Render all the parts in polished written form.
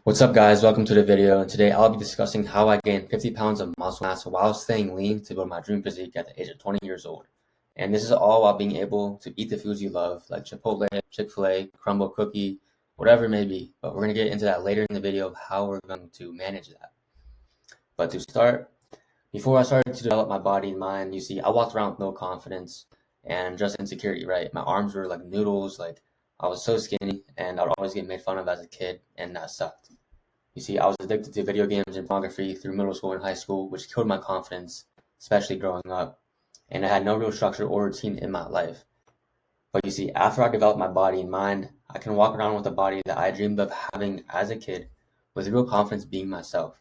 What's up, guys? Welcome to the video, and today I'll be discussing how I gained 50 pounds of muscle mass while staying lean to build my dream physique at the age of 20 years old. And this is all while being able to eat the foods you love, like Chipotle, Chick-fil-A, crumble cookie, whatever it may be. But we're going to get into that later in the video of how we're going to manage that. But to start, before I started to develop my body and mind, you see, I walked around with no confidence and just insecurity, right? My arms were like noodles, like I was so skinny, and I'd always get made fun of as a kid, and that sucked. You see, I was addicted to video games and pornography through middle school and high school, which killed my confidence, especially growing up. And I had no real structure or routine in my life. But you see, after I developed my body and mind, I can walk around with a body that I dreamed of having as a kid, with real confidence being myself.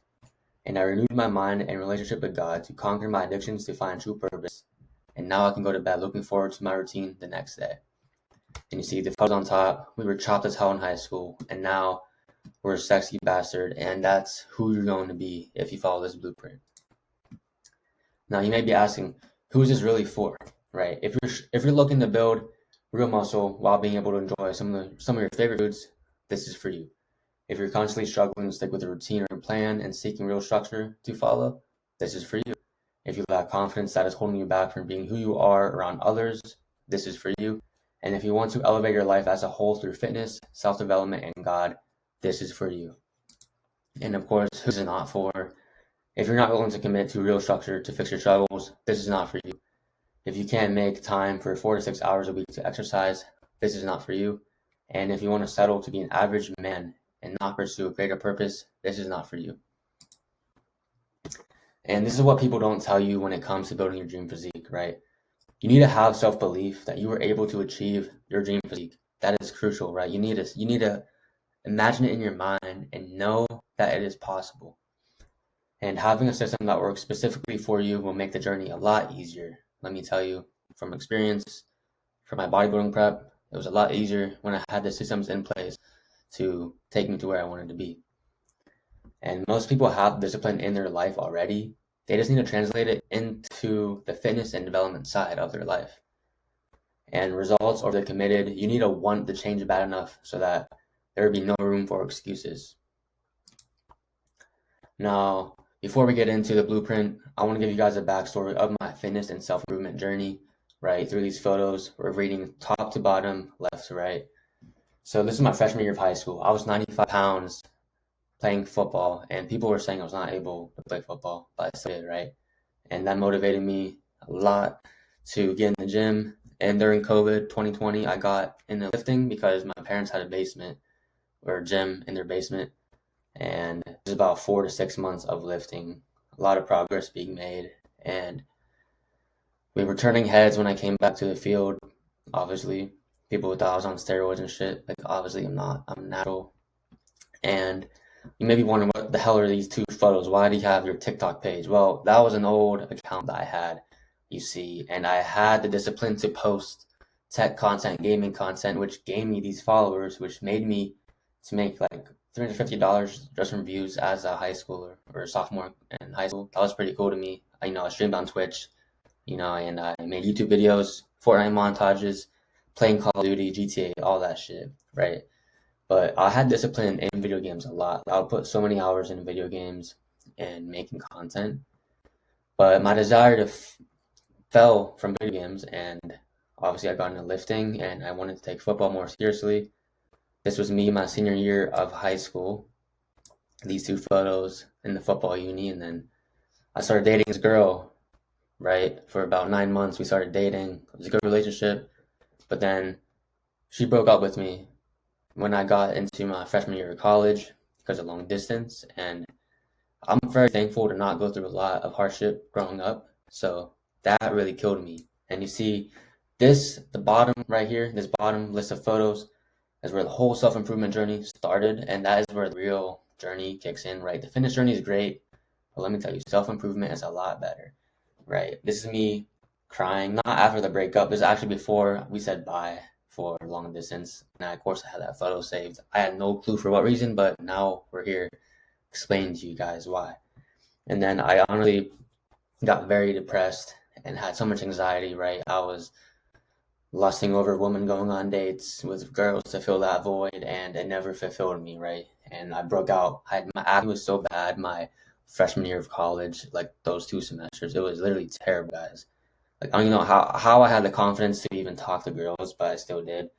And I renewed my mind and relationship with God to conquer my addictions to find true purpose. And now I can go to bed looking forward to my routine the next day. And you see, the photos on top, we were chopped as hell in high school, and now we're a sexy bastard, and that's who you're going to be if you follow this blueprint. Now, you may be asking, who is this really for, right? If you're looking to build real muscle while being able to enjoy some of your favorite foods, this is for you. If you're constantly struggling to stick with a routine or plan and seeking real structure to follow, this is for you. If you lack confidence that is holding you back from being who you are around others, this is for you. And if you want to elevate your life as a whole through fitness, self-development, and God, this is for you. And of course, who's it not for? If you're not willing to commit to real structure to fix your struggles, this is not for you. If you can't make time for 4 to 6 hours a week to exercise, this is not for you. And if you want to settle to be an average man and not pursue a greater purpose, this is not for you. And this is what people don't tell you when it comes to building your dream physique, right? You need to have self-belief that you are able to achieve your dream physique. That is crucial, right? You need to imagine it in your mind and know that it is possible. And having a system that works specifically for you will make the journey a lot easier. Let me tell you from experience, for my bodybuilding prep, it was a lot easier when I had the systems in place to take me to where I wanted to be. And most people have discipline in their life already. They just need to translate it into the fitness and development side of their life. And results, or they're committed, you need to want the change bad enough so that there would be no room for excuses. Now, before we get into the blueprint, I want to give you guys a backstory of my fitness and self-improvement journey, right? Through these photos, we're reading top to bottom, left to right. So this is my freshman year of high school. I was 95 pounds playing football, and people were saying I was not able to play football, but I still did, right? And that motivated me a lot to get in the gym. And during COVID 2020, I got into lifting because my parents had a basement or a gym in their basement. And it was about 4 to 6 months of lifting, a lot of progress being made. And we were turning heads when I came back to the field. Obviously, people thought I was on steroids and shit. Like, obviously, I'm not. I'm natural. And you may be wondering, what the hell are these two photos? Why do you have your TikTok page? Well, that was an old account that I had, you see. And I had the discipline to post tech content, gaming content, which gave me these followers, which made me to make like $350 just from views as a high schooler or a sophomore in high school. That was pretty cool to me. I streamed on Twitch, and I made YouTube videos, Fortnite montages, playing Call of Duty, GTA, all that shit, right? But I had discipline in video games a lot. I would put so many hours in video games and making content. But my desire fell from video games, and obviously I got into lifting, and I wanted to take football more seriously. This was me my senior year of high school. These two photos in the football uni, and then I started dating this girl, right? For about 9 months, we started dating. It was a good relationship, but then she broke up with me when I got into my freshman year of college because of long distance, and I'm very thankful to not go through a lot of hardship growing up, so that really killed me. And you see the bottom right here, this bottom list of photos is where the whole self-improvement journey started, and that is where the real journey kicks in, right? The fitness journey is great, but let me tell you, self-improvement is a lot better, right? This is me crying, not after the breakup. This is actually before we said bye for long distance, and of course I had that photo saved. I had no clue for what reason, but now we're here explaining to you guys why. And then I honestly got very depressed and had so much anxiety, right? I was lusting over women, going on dates with girls to fill that void, and it never fulfilled me, right? and I broke out. My acne was so bad my freshman year of college, like those 2 semesters. It was literally terrible, guys. Like I don't even know how I had the confidence to even talk to girls, but I still did.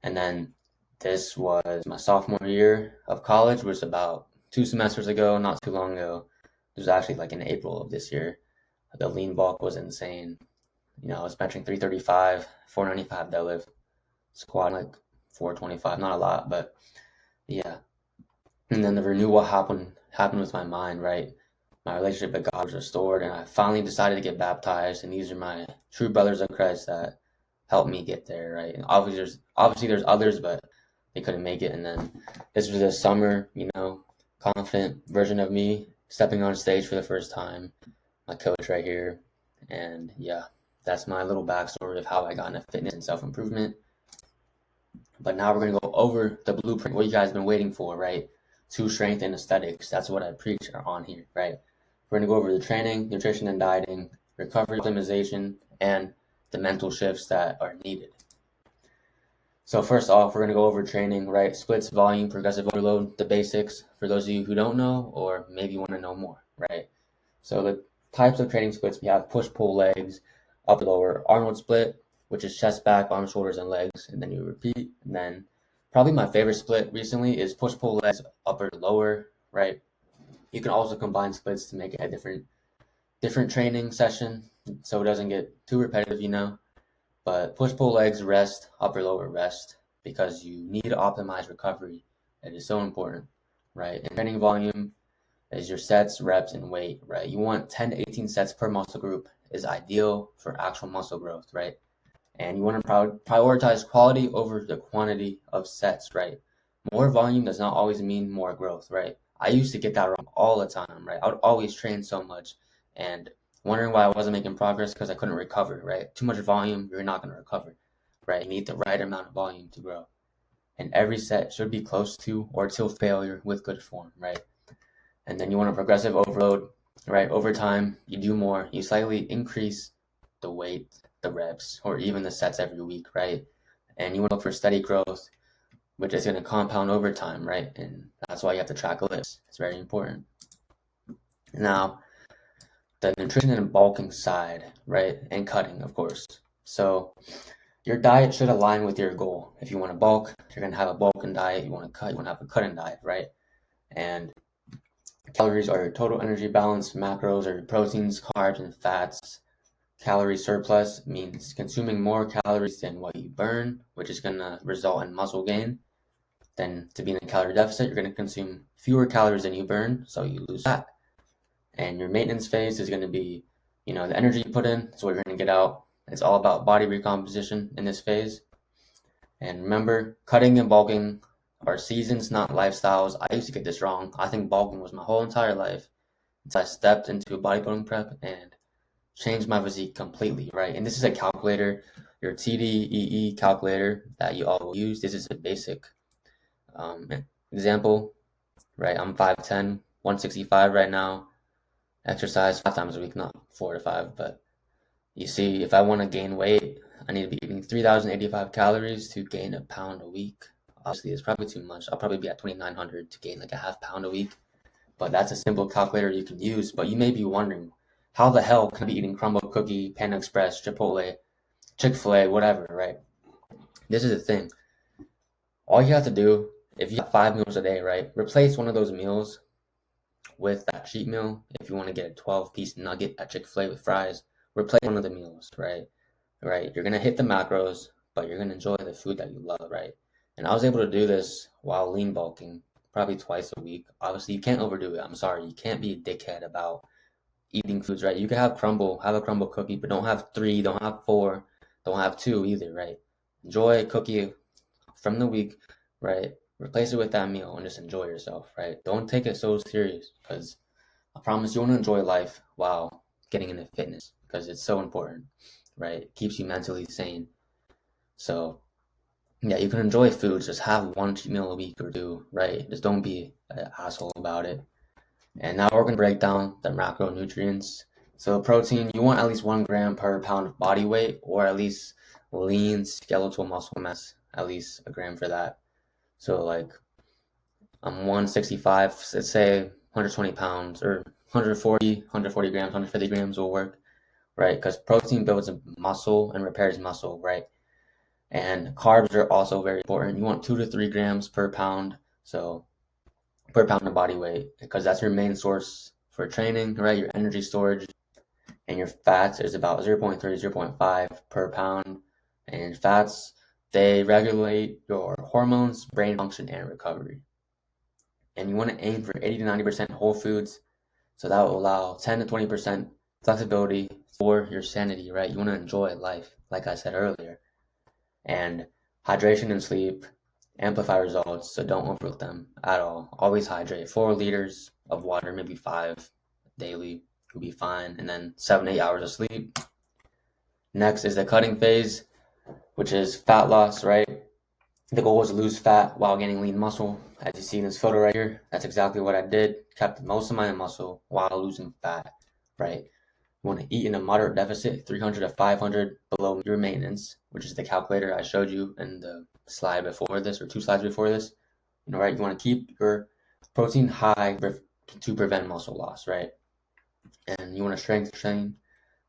And then this was my sophomore year of college, which was about 2 semesters ago, not too long ago. It was actually like in April of this year. The lean bulk was insane. I was benching 335, 495 deadlift, squat like 425, not a lot, but yeah. And then the renewal happened with my mind, right? My relationship with God was restored, and I finally decided to get baptized. And these are my true brothers in Christ that helped me get there, right? And obviously there's others, but they couldn't make it. And then this was this summer, confident version of me stepping on stage for the first time. My coach right here, and yeah, that's my little backstory of how I got into fitness and self-improvement. But now we're gonna go over the blueprint, what you guys have been waiting for, right? To strength and aesthetics. That's what I preach on here, right? We're gonna go over the training, nutrition and dieting, recovery optimization, and the mental shifts that are needed. So first off, we're gonna go over training, right? Splits, volume, progressive overload, the basics for those of you who don't know or maybe want to know more, right? So the types of training splits, we have push-pull legs, upper lower, Arnold split, which is chest, back, arms, shoulders, and legs, and then you repeat. And then probably my favorite split recently is push-pull legs, upper to lower, right? You can also combine splits to make it a different training session, so it doesn't get too repetitive. But push-pull legs, rest, upper lower, rest, because you need to optimize recovery. It is so important, right? And training volume is your sets, reps, and weight, right? You want 10 to 18 sets per muscle group is ideal for actual muscle growth, right? And you want to prioritize quality over the quantity of sets, right? More volume does not always mean more growth, right? I used to get that wrong all the time, right? I would always train so much and wondering why I wasn't making progress because I couldn't recover, right? Too much volume, you're not going to recover, right? You need the right amount of volume to grow. And every set should be close to or till failure with good form, right? And then you want a progressive overload, right? Over time, you do more. You slightly increase the weight, the reps, or even the sets every week, right? And you want to look for steady growth, which is going to compound over time, right? And that's why you have to track lifts. It's very important. Now, the nutrition and bulking side, right? And cutting, of course. So your diet should align with your goal. If you want to bulk, you're going to have a bulking diet. You want to cut, you want to have a cutting diet, right? And calories are your total energy balance. Macros are your proteins, carbs, and fats. Calorie surplus means consuming more calories than what you burn, which is going to result in muscle gain. Then to be in a calorie deficit, you're going to consume fewer calories than you burn, so you lose fat. And your maintenance phase is going to be, the energy you put in is what you're going to get out. It's all about body recomposition in this phase. And remember, cutting and bulking are seasons, not lifestyles. I used to get this wrong. I think bulking was my whole entire life until I stepped into a bodybuilding prep and changed my physique completely, right? And this is a calculator, your TDEE calculator that you all will use. This is a basic example, right? I'm 5'10", 165 right now. Exercise 5 times a week, not 4 to 5, but you see, if I want to gain weight, I need to be eating 3,085 calories to gain a pound a week. Obviously, it's probably too much. I'll probably be at 2,900 to gain like a half pound a week. But that's a simple calculator you can use. But you may be wondering, how the hell can I be eating Crumble Cookie, Panda Express, Chipotle, Chick-fil-A, whatever, right? This is the thing. All you have to do, if you have 5 meals a day, right, replace one of those meals with that cheat meal. If you want to get a 12-piece nugget at Chick-fil-A with fries, replace one of the meals, right? You're going to hit the macros, but you're going to enjoy the food that you love, right? And I was able to do this while lean bulking, probably twice a week. Obviously, you can't overdo it. I'm sorry. You can't be a dickhead about eating foods, right? You can have a crumble cookie, but don't have 3, don't have 4, don't have 2 either, right? Enjoy a cookie from the week, right? Replace it with that meal and just enjoy yourself, right? Don't take it so serious because I promise you want to enjoy life while getting into fitness because it's so important, right? It keeps you mentally sane. So, yeah, you can enjoy foods. Just have one cheat meal a week or 2, right? Just don't be an asshole about it. And now we're going to break down the macronutrients. So protein, you want at least 1 gram per pound of body weight or at least lean skeletal muscle mass, at least a gram for that. So like I'm 165, let's say 120 pounds, or 140 grams, 150 grams will work, right? Because protein builds muscle and repairs muscle, right? And carbs are also very important. You want 2 to 3 grams per pound, so per pound of body weight, because that's your main source for training, right? Your energy storage. And your fats is about 0.3, 0.5 per pound. And fats, they regulate your hormones, brain function, and recovery. And you want to aim for 80 to 90% whole foods, so that will allow 10 to 20% flexibility for your sanity, right? You want to enjoy life, like I said earlier. And hydration and sleep amplify results, so don't overlook them at all. Always hydrate. 4 liters of water, maybe 5 daily, will be fine. And then 7 to 8 hours of sleep. Next is the cutting phase, which is fat loss, right? The goal is to lose fat while gaining lean muscle. As you see in this photo right here, that's exactly what I did. Kept most of my muscle while losing fat, right? You want to eat in a moderate deficit, 300 to 500 below your maintenance, which is the calculator I showed you in the slide before this, or 2 slides before this. Right? You want to keep your protein high to prevent muscle loss, right? And you want to strength train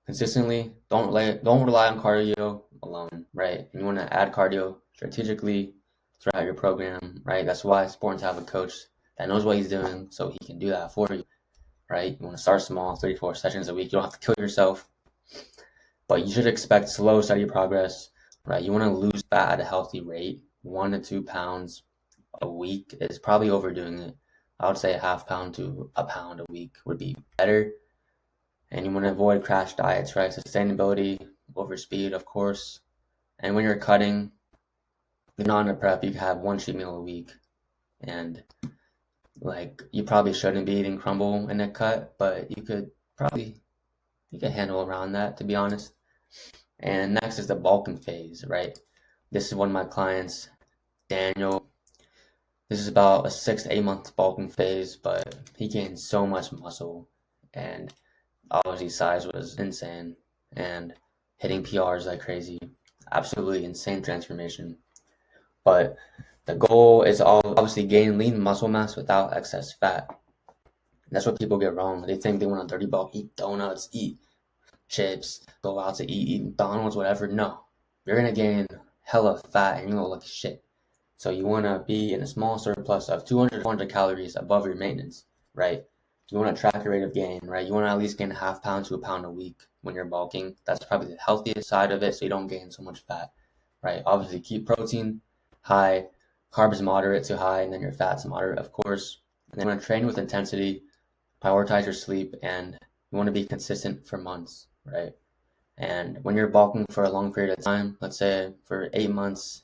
consistently. Don't rely on cardio alone, right? And you want to add cardio strategically throughout your program, right? That's why it's important to have a coach that knows what he's doing, so he can do that for you, right? You want to start small, 3 to 4 sessions a week. You don't have to kill yourself, but you should expect slow, steady progress, right? You want to lose fat at a healthy rate. 1 to 2 pounds a week is probably overdoing it. I would say a half pound to a pound a week would be better. And you want to avoid crash diets, right? Sustainability over speed, of course. And when you're cutting, if you're not in a prep, you can have 1 cheat meal a week. And like, you probably shouldn't be eating crumble in a cut, but you could handle around that, to be honest. And next is the bulking phase, right? This is one of my clients, Daniel. This is about a 6 to 8 month bulking phase, but he gained so much muscle, and obviously size was insane, and hitting PRs like crazy. Absolutely insane transformation. But the goal is obviously gain lean muscle mass without excess fat. That's what people get wrong. They think they want a dirty bulk, eat donuts, eat chips, go out to eat McDonald's, whatever. No, you're gonna gain hella fat and you're gonna look shit. So you want to be in a small surplus of 200 to 400 calories above your maintenance, right? You want to track your rate of gain, right? You want to at least gain a half pound to a pound a week when you're bulking. That's probably the healthiest side of it, so you don't gain so much fat, right? Obviously, keep protein high, carbs moderate to high, and then your fats moderate, of course. And then you want to train with intensity, prioritize your sleep, and you want to be consistent for months, right? And when you're bulking for a long period of time, let's say for 8 months,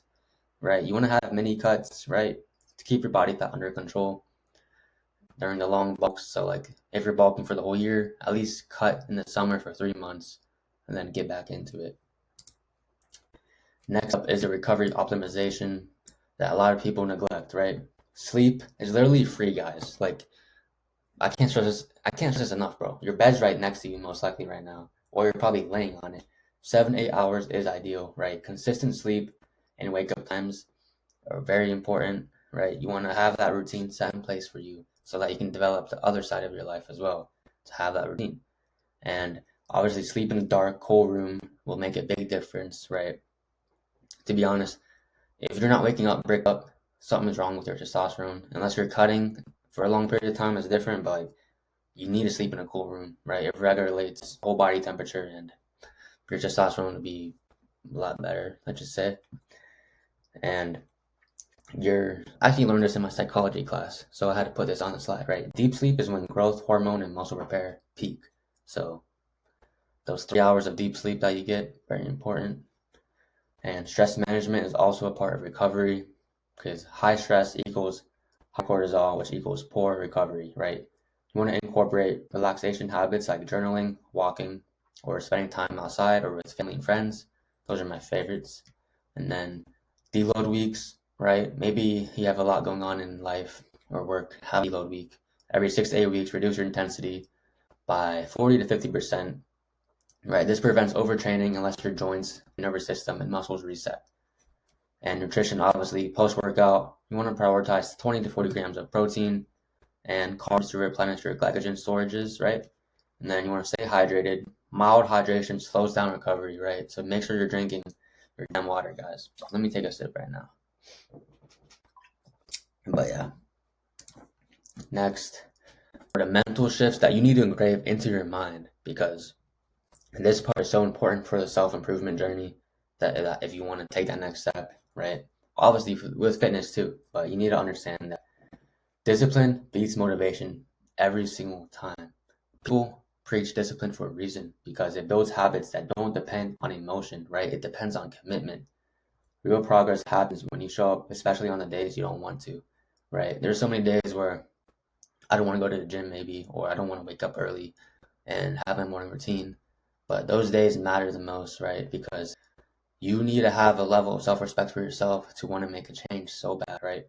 right, you want to have mini cuts, right, to keep your body fat under control during the long bulks. So like if you're bulking for the whole year, at least cut in the summer for 3 months and then get back into it. Next up is the recovery optimization that a lot of people neglect, right? Sleep is literally free, guys. Like, I can't stress this enough, bro. Your bed's right next to you most likely right now, or you're probably laying on it. 7 to 8 hours is ideal, right? Consistent sleep and wake up times are very important, right? You want to have that routine set in place for you so that you can develop the other side of your life as well, to have that routine. And obviously, sleep in a dark, cool room will make a big difference, right? To be honest, if you're not waking up, break up, something's wrong with your testosterone. Unless you're cutting for a long period of time, it's different, but like, you need to sleep in a cool room, right? It regulates whole body temperature and for your testosterone to be a lot better, let's just say. And I actually learned this in my psychology class, so I had to put this on the slide, right? Deep sleep is when growth hormone and muscle repair peak. So those 3 hours of deep sleep that you get, very important. And stress management is also a part of recovery, because high stress equals high cortisol, which equals poor recovery, right? You want to incorporate relaxation habits like journaling, walking, or spending time outside or with family and friends. Those are my favorites. And then deload weeks, right? Maybe you have a lot going on in life or work, have a deload week. Every 6 to 8 weeks, reduce your intensity by 40 to 50%, right? This prevents overtraining unless your joints, nervous system, and muscles reset. And nutrition, obviously, post-workout, You want to prioritize 20 to 40 grams of protein and carbs to replenish your glycogen storages, right? And then you want to stay hydrated. Mild hydration slows down recovery, right? So make sure you're drinking your damn water, guys. Let me take a sip right now. But yeah, next are the mental shifts that you need to engrave into your mind, because this part is so important for the self-improvement journey that if you want to take that next step, right? Obviously with fitness too, but you need to understand that discipline beats motivation every single time. People preach discipline for a reason, because it builds habits that don't depend on emotion, right? It depends on commitment. Real progress happens when you show up, especially on the days you don't want to, right? There's so many days where I don't want to go to the gym maybe, or I don't want to wake up early and have my morning routine. But those days matter the most, right? Because you need to have a level of self-respect for yourself to want to make a change so bad, right?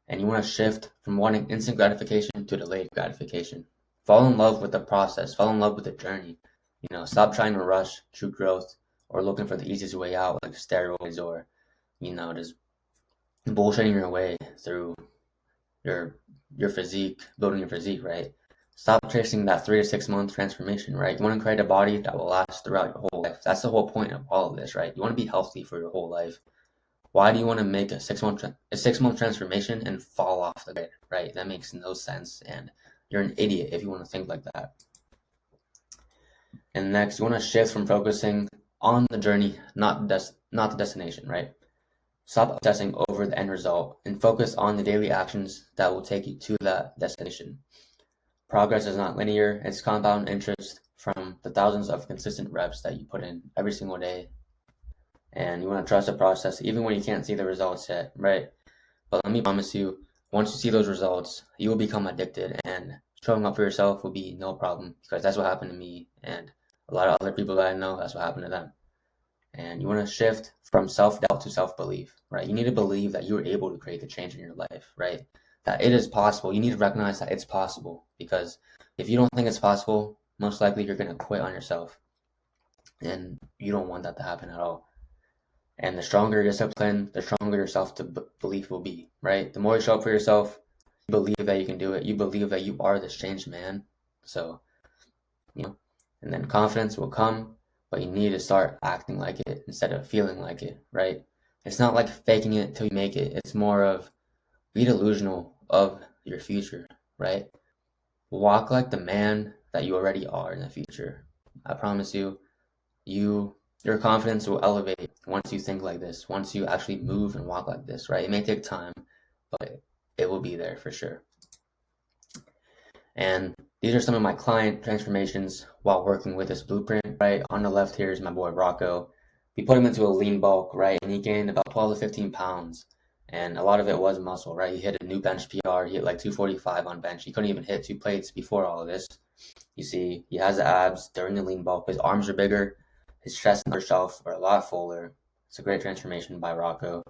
And you want to shift from wanting instant gratification to delayed gratification. Fall in love with the process, fall in love with the journey. Stop trying to rush true growth or looking for the easiest way out, like steroids, or, just bullshitting your way through your physique, building your physique, right? Stop chasing that 3 to 6 month transformation, right? You want to create a body that will last throughout your whole life. That's the whole point of all of this, right? You want to be healthy for your whole life. Why do you want to make a 6 month transformation and fall off the grid, right? That makes no sense, and you're an idiot if you want to think like that. And next, you want to shift from focusing on the journey, not the destination, right? Stop obsessing over the end result and focus on the daily actions that will take you to that destination. Progress is not linear, it's compound interest from the thousands of consistent reps that you put in every single day. And you want to trust the process even when you can't see the results yet, right? But let me promise you, once you see those results, you will become addicted, and showing up for yourself will be no problem, because that's what happened to me and a lot of other people that I know. That's what happened to them. And you want to shift from self-doubt to self-belief, right? You need to believe that you're able to create the change in your life, right? That it is possible. You need to recognize that it's possible, because if you don't think it's possible, most likely you're going to quit on yourself. And you don't want that to happen at all. And the stronger your discipline, the stronger your self-belief will be, right? The more you show up for yourself, you believe that you can do it. You believe that you are this changed man. So, and then confidence will come, but you need to start acting like it instead of feeling like it, right? It's not like faking it till you make it. It's more of be delusional of your future, right? Walk like the man that you already are in the future. I promise you, your confidence will elevate once you think like this, once you actually move and walk like this, right? It may take time, but it will be there for sure. And these are some of my client transformations while working with this blueprint, right? On the left here is my boy Rocco. We put him into a lean bulk, right? And he gained about 12 to 15 pounds. And a lot of it was muscle, right? He hit a new bench PR. He hit like 245 on bench. He couldn't even hit 2 plates before all of this. You see, he has the abs during the lean bulk. His arms are bigger. His chest and upper shelf are a lot fuller. It's a great transformation by Rocco.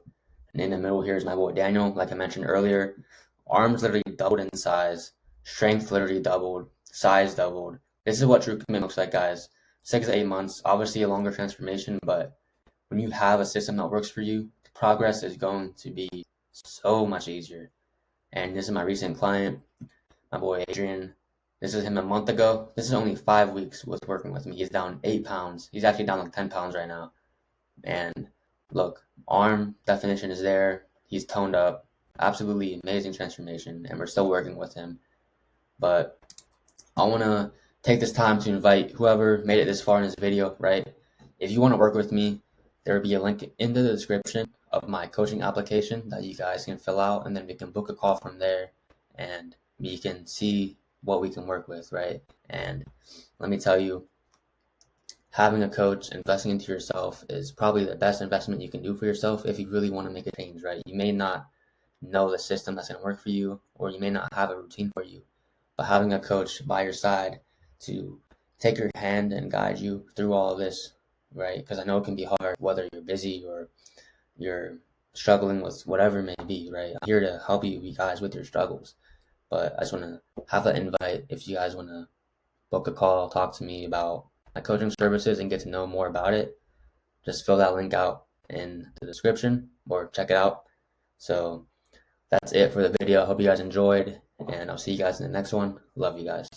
And in the middle here is my boy Daniel, like I mentioned earlier. Arms literally doubled in size. Strength literally doubled. Size doubled. This is what true commitment looks like, guys. 6 to 8 months. Obviously a longer transformation, but when you have a system that works for you, progress is going to be so much easier. And this is my recent client, my boy Adrian. This is him a month ago. This is only 5 weeks with working with me. He's down 8 pounds. He's actually down like 10 pounds right now. And look, arm definition is there. He's toned up. Absolutely amazing transformation. And we're still working with him. But I want to take this time to invite whoever made it this far in this video, right? If you want to work with me, there will be a link in the description of my coaching application that you guys can fill out, and then we can book a call from there, and we can see what we can work with, right? And let me tell you, having a coach, investing into yourself is probably the best investment you can do for yourself if you really want to make a change, right? You may not know the system that's going to work for you, or you may not have a routine for you, but having a coach by your side to take your hand and guide you through all of this, right? Because I know it can be hard, whether you're busy or you're struggling with whatever it may be, right? I'm here to help you guys with your struggles. But I just want to have an invite if you guys want to book a call, talk to me about my coaching services and get to know more about it. Just fill that link out in the description or check it out. So that's it for the video. I hope you guys enjoyed, and I'll see you guys in the next one. Love you guys.